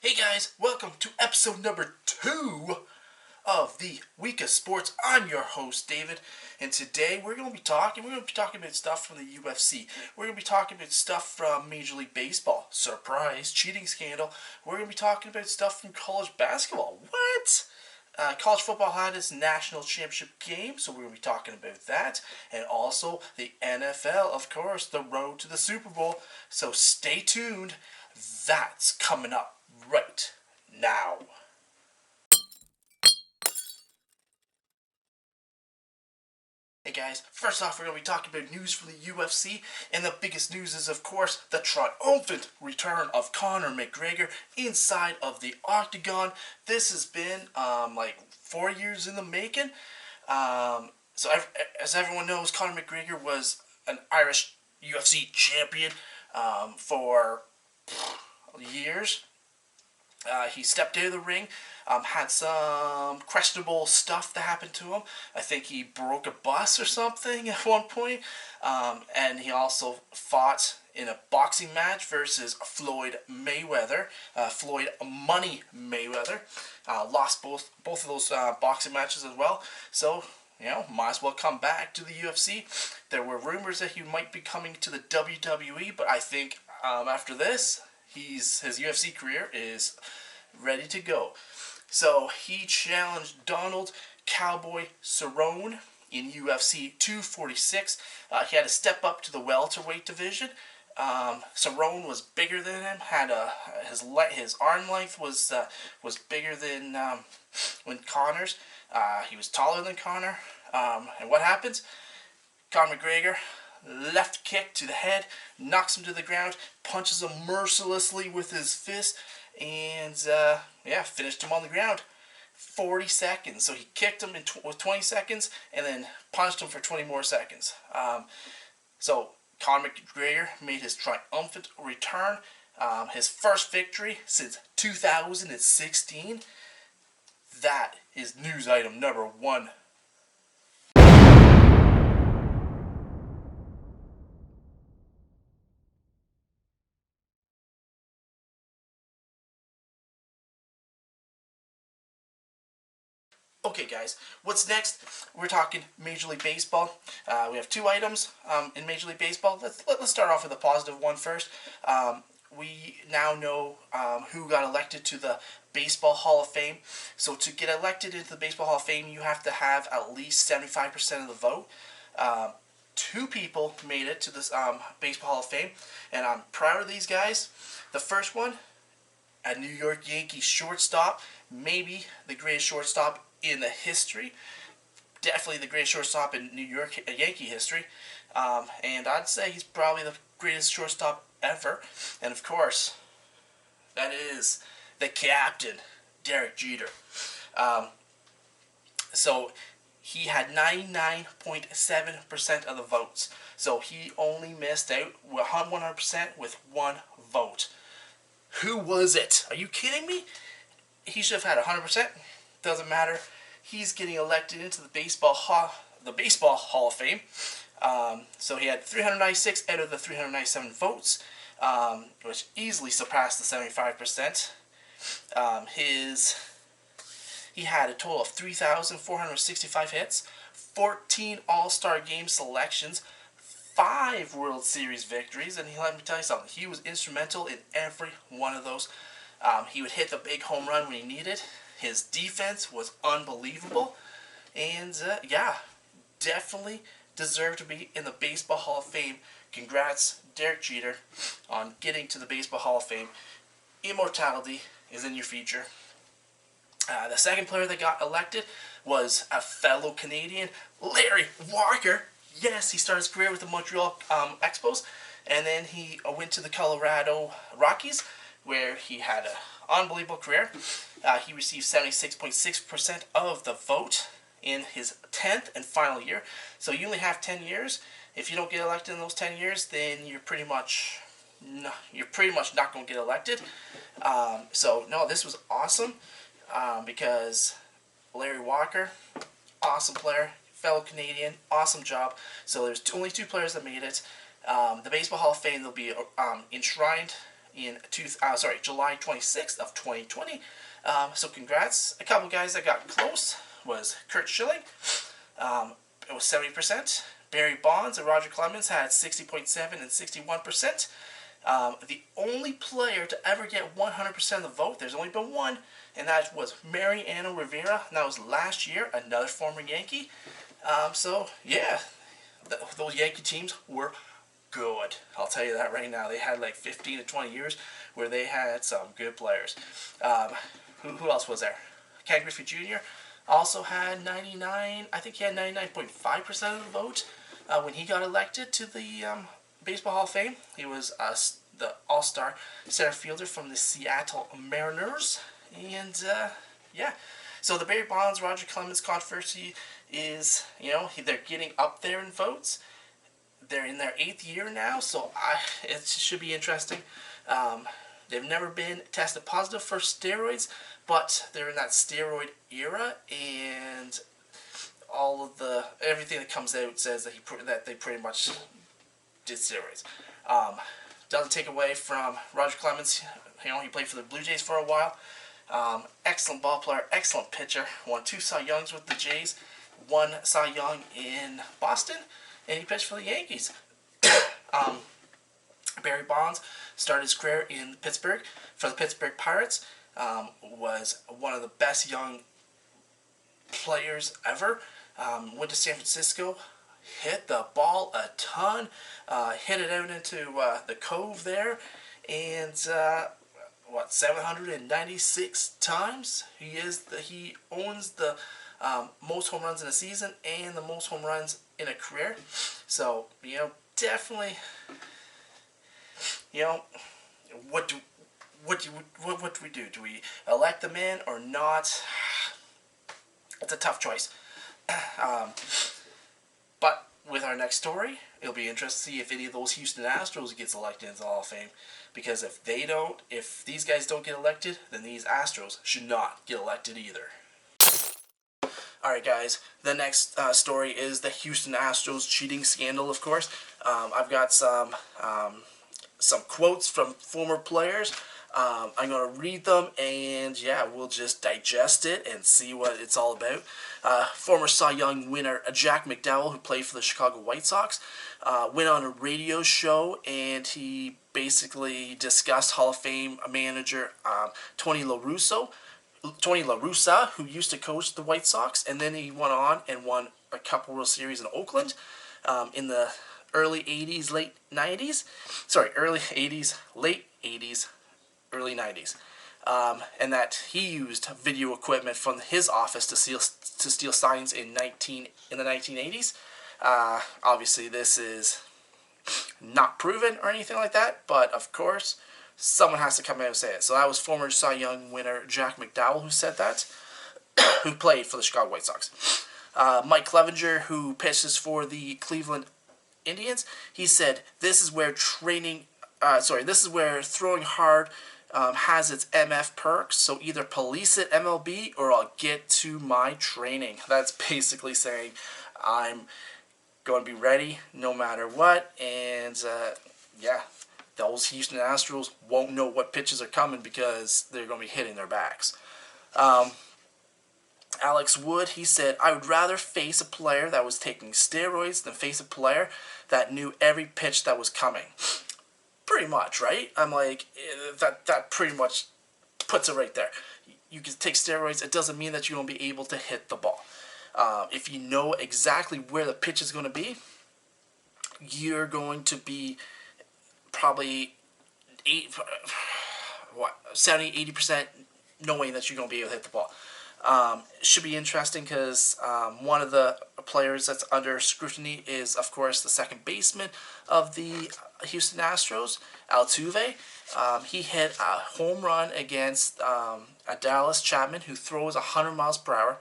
Hey guys, welcome to episode number 2 of the Week of Sports. I'm your host, David, and today we're going to be talking about stuff from the UFC. We're going to be talking about stuff from Major League Baseball. Surprise, cheating scandal. We're going to be talking about stuff from college basketball. What? College football had its national championship game, so we're going to be talking about that. And also the NFL, of course, the road to the Super Bowl. So stay tuned. That's coming up right now. Hey guys, first off we're going to be talking about news from the UFC, and the biggest news is of course the triumphant return of Conor McGregor inside of the octagon. This has been like 4 years in the making. As everyone knows, Conor McGregor was an Irish UFC champion for years. He stepped out of the ring, had some questionable stuff that happened to him. I think he broke a bus or something at one point. And he also fought in a boxing match versus Floyd Mayweather. Floyd Money Mayweather. Lost both of those boxing matches as well. So, might as well come back to the UFC. There were rumors that he might be coming to the WWE, but I think after this, his UFC career is ready to go. So he challenged Donald Cowboy Cerrone in UFC 246. He had to step up to the welterweight division. Cerrone was bigger than him. Had his arm length was bigger than when Conor's. He was taller than Conor. And what happens? Conor McGregor, left kick to the head, knocks him to the ground, punches him mercilessly with his fist, and finished him on the ground. 40 seconds. So he kicked him with 20 seconds and then punched him for 20 more seconds. So Conor McGregor made his triumphant return, his first victory since 2016. That is news item number 1. Okay, guys, what's next? We're talking Major League Baseball. We have 2 items in Major League Baseball. Let's start off with a positive one first. We now know who got elected to the Baseball Hall of Fame. So to get elected into the Baseball Hall of Fame, you have to have at least 75% of the vote. 2 people made it to this Baseball Hall of Fame, and I'm proud of these guys. The first one, a New York Yankees shortstop, maybe the greatest shortstop in the history. Definitely the greatest shortstop in New York Yankee history. And I'd say he's probably the greatest shortstop ever. And of course, that is the captain, Derek Jeter. So he had 99.7% of the votes. So he only missed out 100% with 1 vote. Who was it? Are you kidding me? He should have had 100%. Doesn't matter. He's getting elected into the Baseball Hall of Fame. So he had 396 out of the 397 votes, which easily surpassed the 75%. He had a total of 3,465 hits, 14 All-Star Game selections, 5 World Series victories, and let me tell you something, he was instrumental in every one of those. He would hit the big home run when he needed. His defense was unbelievable, and definitely deserved to be in the Baseball Hall of Fame. Congrats, Derek Jeter, on getting to the Baseball Hall of Fame. Immortality is in your future. The second player that got elected was a fellow Canadian, Larry Walker. Yes, he started his career with the Montreal Expos, and then he went to the Colorado Rockies, where he had an unbelievable career. He received 76.6% of the vote in his 10th and final year. So you only have 10 years. If you don't get elected in those 10 years, then you're pretty much not going to get elected. So no, this was awesome because Larry Walker, awesome player, fellow Canadian, awesome job. So there's only 2 players that made it. The Baseball Hall of Fame will be enshrined in July 26th of 2020. So congrats. A couple guys that got close was Kurt Schilling. It was 70%. Barry Bonds and Roger Clemens had 60.7 and 61%. The only player to ever get 100% of the vote, there's only been one, and that was Mariano Rivera, and that was last year, another former Yankee. So, yeah, those Yankee teams were good. I'll tell you that right now. They had like 15 to 20 years where they had some good players. Who else was there? Ken Griffey Jr. also had 99, I think he had 99.5% of the vote when he got elected to the Baseball Hall of Fame. He was the all-star center fielder from the Seattle Mariners. And, yeah. So the Barry Bonds, Roger Clemens controversy is, they're getting up there in votes. They're in their 8th year now, so it should be interesting. They've never been tested positive for steroids, but they're in that steroid era, and all of everything that comes out says that they pretty much did steroids. Doesn't take away from Roger Clemens. He played for the Blue Jays for a while. Excellent ball player, excellent pitcher. Won 2 Cy Youngs with the Jays, 1 Cy Young in Boston, and he pitched for the Yankees. Barry Bonds started his career in Pittsburgh for the Pittsburgh Pirates. Was one of the best young players ever. Went to San Francisco, hit the ball a ton, hit it out into the cove there, and 796 times. He owns the most home runs in a season and the most home runs in a career. So definitely, what do we do? Do we elect the man or not? It's a tough choice. But with our next story, it'll be interesting to see if any of those Houston Astros gets elected into the Hall of Fame. Because if these guys don't get elected, then these Astros should not get elected either. Alright guys, the next story is the Houston Astros cheating scandal, of course. I've got some quotes from former players. I'm going to read them, and yeah, we'll just digest it and see what it's all about. Former Cy Young winner Jack McDowell, who played for the Chicago White Sox, went on a radio show, and he basically discussed Hall of Fame manager Tony La Russa, who used to coach the White Sox, and then he went on and won a couple World Series in Oakland in the early 80s, late 90s. Sorry, early 80s, late 80s, early 90s. And that he used video equipment from his office to steal signs in the 1980s. Obviously, this is not proven or anything like that, but of course, someone has to come out and say it. So that was former Cy Young winner Jack McDowell who said that, who played for the Chicago White Sox. Mike Clevenger, who pitches for the Cleveland Indians, he said, this is where throwing hard has its MF perks, so either police it, MLB, or I'll get to my training. That's basically saying I'm going to be ready no matter what, and yeah, those Houston Astros won't know what pitches are coming because they're going to be hitting their backs. Alex Wood, he said, I would rather face a player that was taking steroids than face a player that knew every pitch that was coming. Pretty much, right? I'm like, that pretty much puts it right there. You can take steroids, it doesn't mean that you're going to be able to hit the ball. If you know exactly where the pitch is going to be, you're going to be probably 70-80% knowing that you're going to be able to hit the ball. It should be interesting because one of the players that's under scrutiny is, of course, the second baseman of the Houston Astros, Altuve. He hit a home run against Dallas Chapman, who throws 100 miles per hour,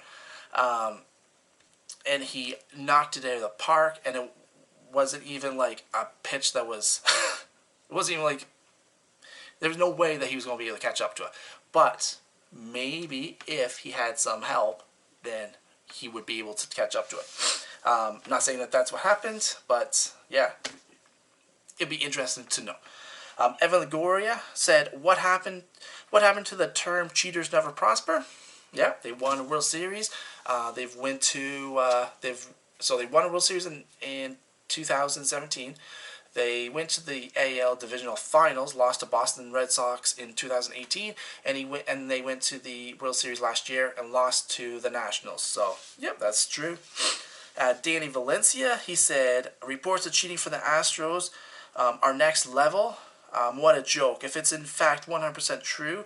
and he knocked it out of the park, and it wasn't even like a pitch that was... it wasn't even like... There was no way that he was going to be able to catch up to it. But maybe if he had some help, then he would be able to catch up to it. Not saying that that's what happened, but yeah, it'd be interesting to know. Evan Longoria said, "What happened? What happened to the term cheaters never prosper?" Yeah, they won a World Series. They've went to they won a World Series in 2017. They went to the AL Divisional Finals, lost to Boston Red Sox in 2018, and they went to the World Series last year and lost to the Nationals. So, yep, that's true. Danny Valencia, he said, reports of cheating for the Astros are next level. What a joke. If it's in fact 100% true,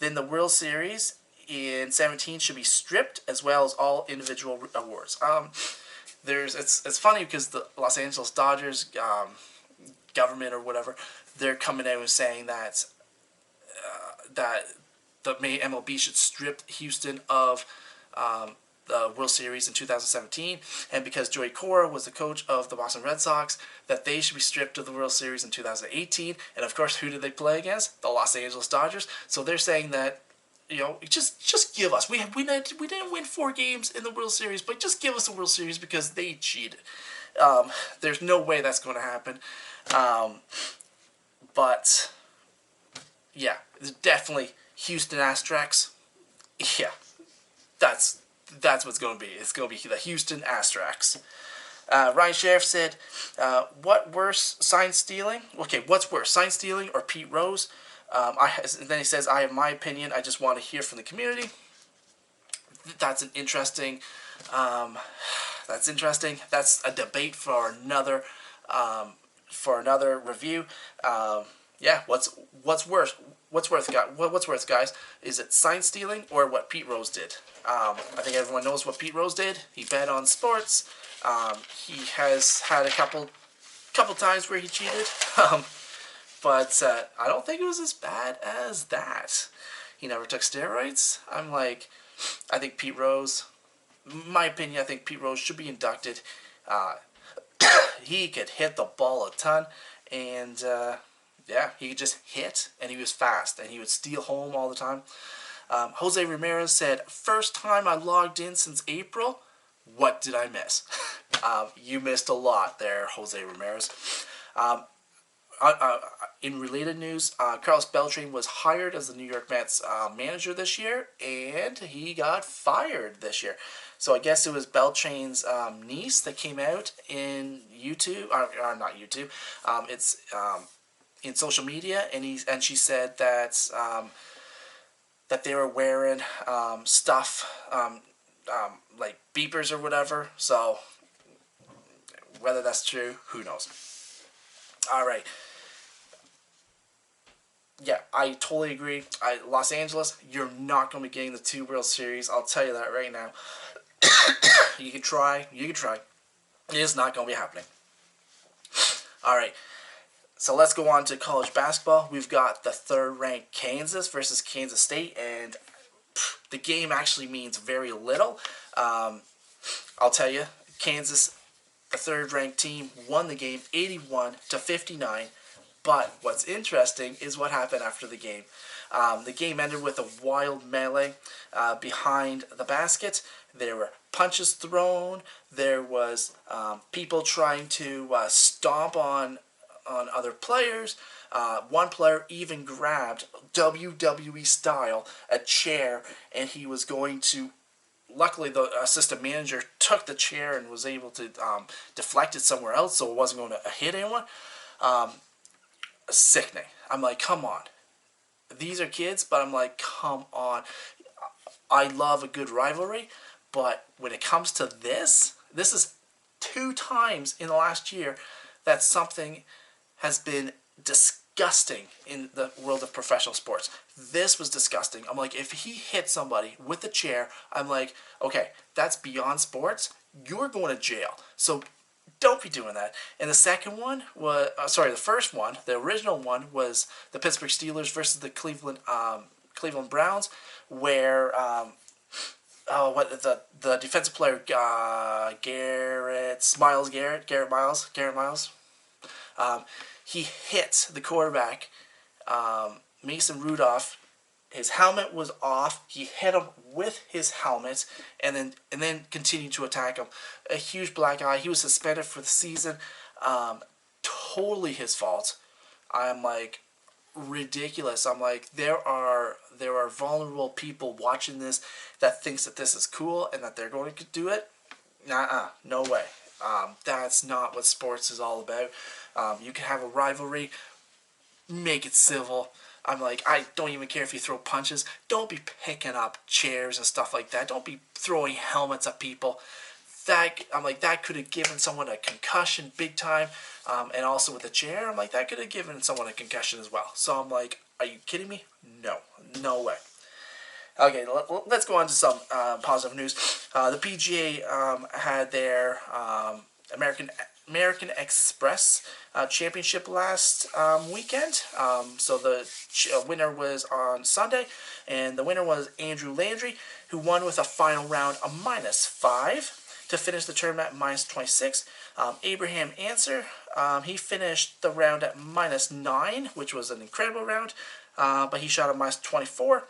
then the World Series in 17 should be stripped, as well as all individual awards. It's funny because the Los Angeles Dodgers government or whatever, they're coming out and saying that the MLB should strip Houston of the World Series in 2017, and because Joey Cora was the coach of the Boston Red Sox, that they should be stripped of the World Series in 2018. And of course, who did they play against? The Los Angeles Dodgers. So they're saying that, just give us. We didn't win 4 games in the World Series, but just give us a World Series because they cheated. There's no way that's going to happen. But yeah, it's definitely Houston Astros. Yeah, that's what's going to be. It's going to be the Houston Astros. Ryan Sheriff said, "What worse, sign stealing? Okay, what's worse, sign stealing or Pete Rose?" Then he says, "I have my opinion. I just want to hear from the community." That's an interesting. That's interesting. That's a debate for another review. Yeah, what's worse? What's worse, guys? Is it sign stealing or what Pete Rose did? I think everyone knows what Pete Rose did. He bet on sports. He has had a couple times where he cheated, but I don't think it was as bad as that. He never took steroids. I think Pete Rose. My opinion, I think Pete Rose should be inducted. He could hit the ball a ton, and yeah, he could just hit, and he was fast, and he would steal home all the time. Jose Ramirez said, "First time I logged in since April. What did I miss?" You missed a lot there, Jose Ramirez. In related news, Carlos Beltran was hired as the New York Mets manager this year, and he got fired this year. So I guess it was Beltran's niece that came out in YouTube, or not YouTube. It's in social media, and she said that that they were wearing stuff like beepers or whatever. So whether that's true, who knows? All right. Yeah, I totally agree. Los Angeles, you're not going to be getting the 2 World Series. I'll tell you that right now. You can try. It is not going to be happening. All right. So let's go on to college basketball. We've got the 3rd-ranked Kansas versus Kansas State, and the game actually means very little. I'll tell you, Kansas, the 3rd-ranked team, won the game 81-59. But what's interesting is what happened after the game. The game ended with a wild melee behind the basket. There were punches thrown. There was people trying to stomp on other players. One player even grabbed, WWE style, a chair, and he was going to... Luckily, the assistant manager took the chair and was able to deflect it somewhere else, so it wasn't going to hit anyone. Sickening. I'm like, come on. These are kids, but I'm like, come on. I love a good rivalry, but when it comes to this is 2 times in the last year that something has been disgusting in the world of professional sports. This was disgusting. I'm like, if he hit somebody with a chair, I'm like, okay, that's beyond sports. You're going to jail. So don't be doing that. And the second one was, the first one, the original one was the Pittsburgh Steelers versus the Cleveland Browns, where the defensive player Garrett Miles, he hit the quarterback Mason Rudolph. His helmet was off. He hit him with his helmet, and then continued to attack him. A huge black eye. He was suspended for the season. Totally his fault. I'm like, ridiculous. I'm like, there are vulnerable people watching this that thinks that this is cool and that they're going to do it. Nah, no way. That's not what sports is all about. You can have a rivalry, make it civil. I'm like, I don't even care if you throw punches. Don't be picking up chairs and stuff like that. Don't be throwing helmets at people. I'm like, that could have given someone a concussion big time. And also with the chair, I'm like, that could have given someone a concussion as well. So I'm like, are you kidding me? No way. Okay, let's go on to some positive news. The PGA had their American Express Championship last weekend. So the winner was on Sunday, and the winner was Andrew Landry, who won with a final round of -5 to finish the tournament at -26. Abraham Answer, he finished the round at -9, which was an incredible round, but he shot a -24.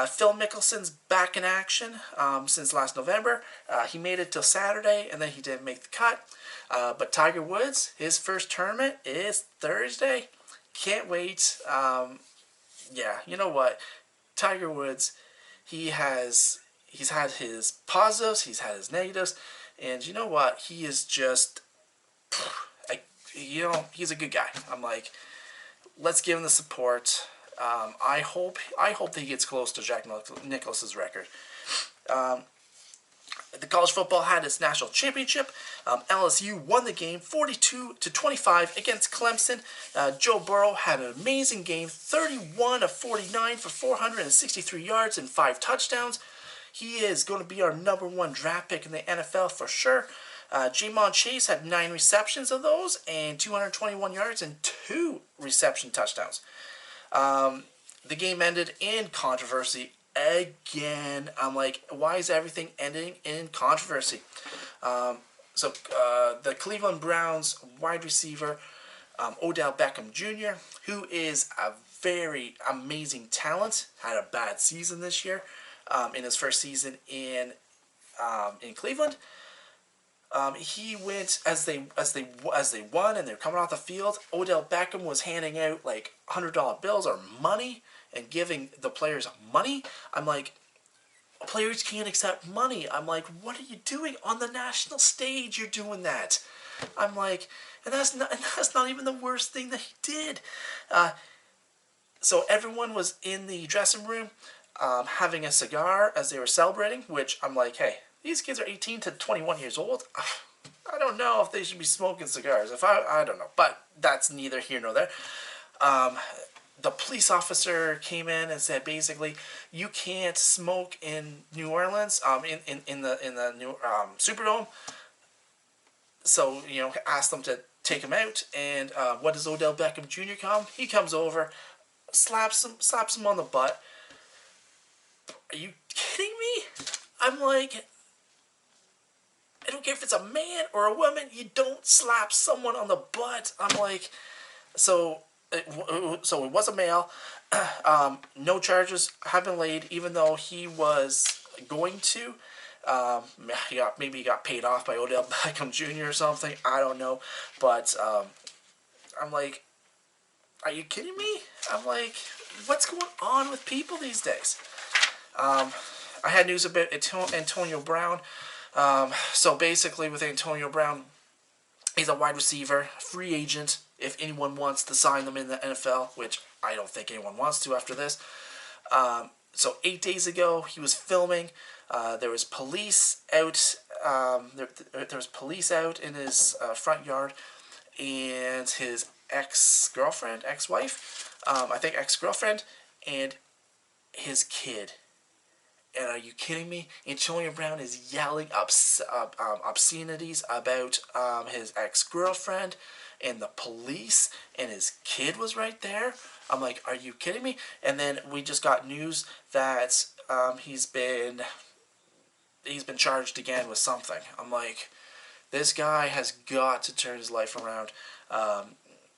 Phil Mickelson's back in action since last November. He made it till Saturday, and then he didn't make the cut. But Tiger Woods, his first tournament is Thursday. Can't wait. Yeah, you know what? Tiger Woods, he's had his positives, he's had his negatives, and you know what? He is just, he's a good guy. I'm like, let's give him the support. I hope that he gets close to Jack Nicklaus's record. The college football had its national championship. LSU won the game 42-25 against Clemson. Joe Burrow had an amazing game, 31 of 49 for 463 yards and 5 touchdowns. He is going to be our #1 draft pick in the NFL for sure. Jamon Chase had 9 receptions of those and 221 yards and 2 reception touchdowns. The game ended in controversy again. I'm like, why is everything ending in controversy? So the Cleveland Browns wide receiver, Odell Beckham Jr., who is a very amazing talent, had a bad season this year in his first season in Cleveland. He went as they won and they're coming off the field. Odell Beckham was handing out like $100 bills or money and giving the players money. I'm like, players can't accept money. I'm like, what are you doing on the national stage? You're doing that. I'm like, and that's not even the worst thing that he did. So everyone was in the dressing room having a cigar as they were celebrating, which I'm like, hey, these kids are 18 to 21 years old. I don't know if they should be smoking cigars. I don't know, but that's neither here nor there. The police officer came in and said basically, you can't smoke in New Orleans, in the new Superdome. So asked them to take him out. And what does Odell Beckham Jr. come? He comes over, slaps him on the butt. Are you kidding me? I'm like, I don't care if it's a man or a woman, you don't slap someone on the butt. I'm like, so it was a male. No charges have been laid, even though he was going to. Maybe he got paid off by Odell Beckham Jr. or something. I don't know. But I'm like, are you kidding me? I'm like, what's going on with people these days? I had news about Antonio Brown. So basically with Antonio Brown, he's a wide receiver, free agent, if anyone wants to sign them in the NFL, which I don't think anyone wants to after this. So 8 days ago, he was filming. There was police out. There was police out in his front yard, and his ex-wife, and his kid. And are you kidding me? Antonio Brown is yelling obscenities about his ex-girlfriend and the police, and his kid was right there. I'm like, are you kidding me? And then we just got news that he's been charged again with something. I'm like, this guy has got to turn his life around.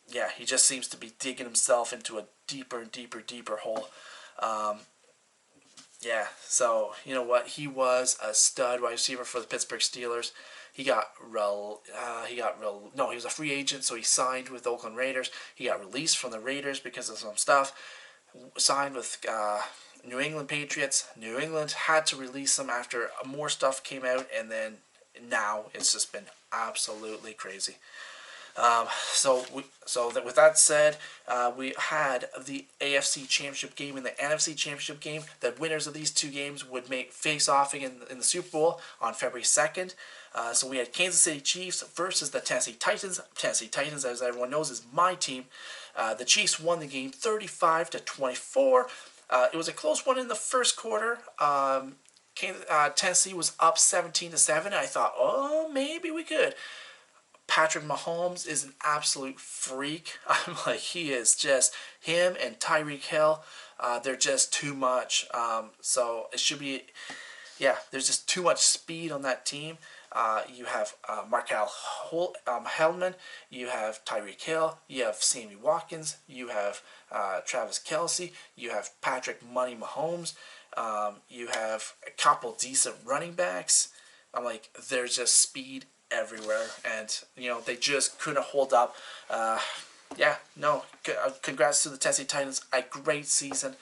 Yeah, he just seems to be digging himself into a deeper and deeper hole. Yeah, so you know what? He was a stud wide receiver for the Pittsburgh Steelers. he was a free agent, so he signed with the Oakland Raiders. He got released from the Raiders because of some stuff. Signed with New England Patriots. New England had to release him after more stuff came out, and then now it's just been absolutely crazy. With that said, we had the AFC Championship game and the NFC Championship game. The winners of these two games would face off in the Super Bowl on February 2nd. So we had Kansas City Chiefs versus the Tennessee Titans. Tennessee Titans, as everyone knows, is my team. The Chiefs won the game 35-24. It was a close one in the first quarter. Tennessee was up 17-7. I thought, oh, maybe we could. Patrick Mahomes is an absolute freak. I'm like, he is just, him and Tyreek Hill, they're just too much. So it should be, there's just too much speed on that team. You have Markel Hellman, you have Tyreek Hill, you have Sammy Watkins, you have Travis Kelce, you have Patrick Money Mahomes, you have a couple decent running backs. I'm like, there's just speed everywhere, and they just couldn't hold up. Congrats to the Tennessee Titans. A great season.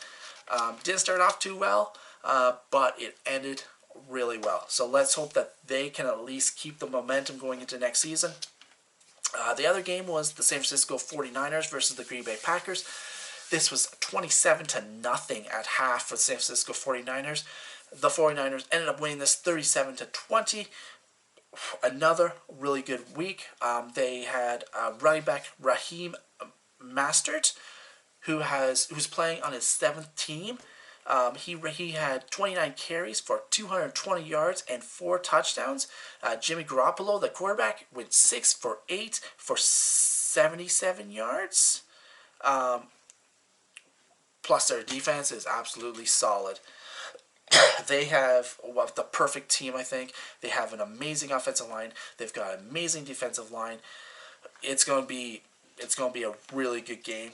Didn't start off too well, but it ended really well. So let's hope that they can at least keep the momentum going into next season. The other game was the San Francisco 49ers versus the Green Bay Packers. This was 27-0 at half for the San Francisco 49ers. The 49ers ended up winning this 37-20. Another really good week. They had running back Raheem Mostert, who's playing on his 7th team. He had 29 carries for 220 yards and 4 touchdowns. Jimmy Garoppolo, the quarterback, went 6 for 8 for 77 yards. Plus, their defense is absolutely solid. They have the perfect team, I think. They have an amazing offensive line. They've got an amazing defensive line. It's going to be a really good game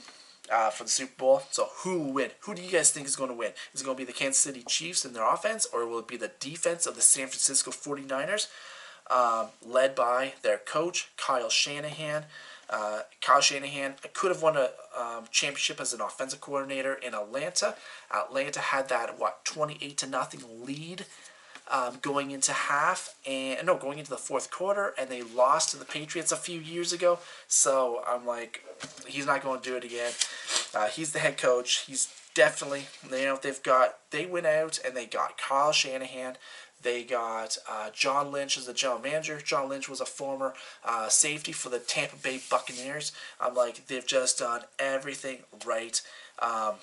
for the Super Bowl. So who will win? Who do you guys think is going to win? Is it going to be the Kansas City Chiefs and their offense, or will it be the defense of the San Francisco 49ers, led by their coach, Kyle Shanahan? Kyle Shanahan could have won a championship as an offensive coordinator in Atlanta. Atlanta had that 28-0 lead going into the fourth quarter, and they lost to the Patriots a few years ago. So I'm like, he's not going to do it again. He's the head coach. He's definitely, they went out and they got Kyle Shanahan. They got John Lynch as the general manager. John Lynch was a former safety for the Tampa Bay Buccaneers. I'm like, they've just done everything right. I'm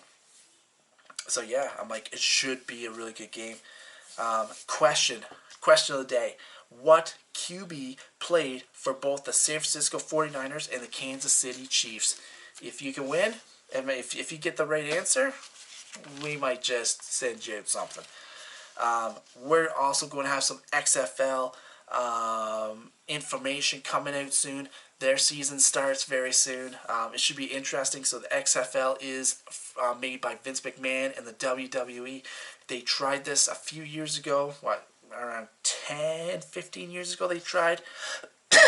like, it should be a really good game. Question of the day. What QB played for both the San Francisco 49ers and the Kansas City Chiefs? If you can win, and if you get the right answer, we might just send you something. We're also going to have some XFL information coming out soon. Their season starts very soon. It should be interesting. So the XFL is made by Vince McMahon and the WWE. They tried this a few years ago. Around 10, 15 years ago they tried.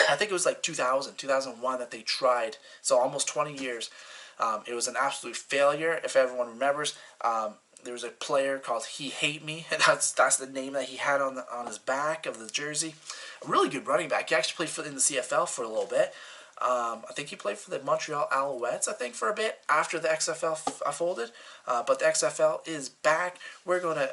I think it was like 2001 that they tried. So almost 20 years. It was an absolute failure, if everyone remembers. There was a player called He Hate Me, and that's the name that he had on his back of the jersey. A really good running back. He actually played in the CFL for a little bit. I think he played for the Montreal Alouettes, for a bit after the XFL folded. But the XFL is back. We're gonna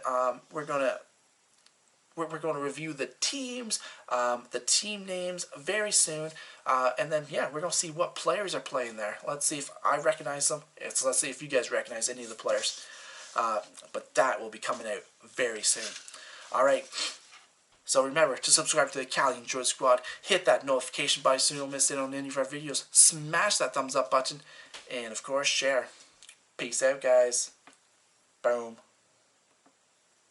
review the teams, the team names very soon, and then we're gonna see what players are playing there. Let's see if I recognize them. Let's see if you guys recognize any of the players. But that will be coming out very soon. Alright, so remember to subscribe to the Callie and Jordan Squad. Hit that notification button so you don't miss out on any of our videos. Smash that thumbs up button. And of course, share. Peace out, guys. Boom.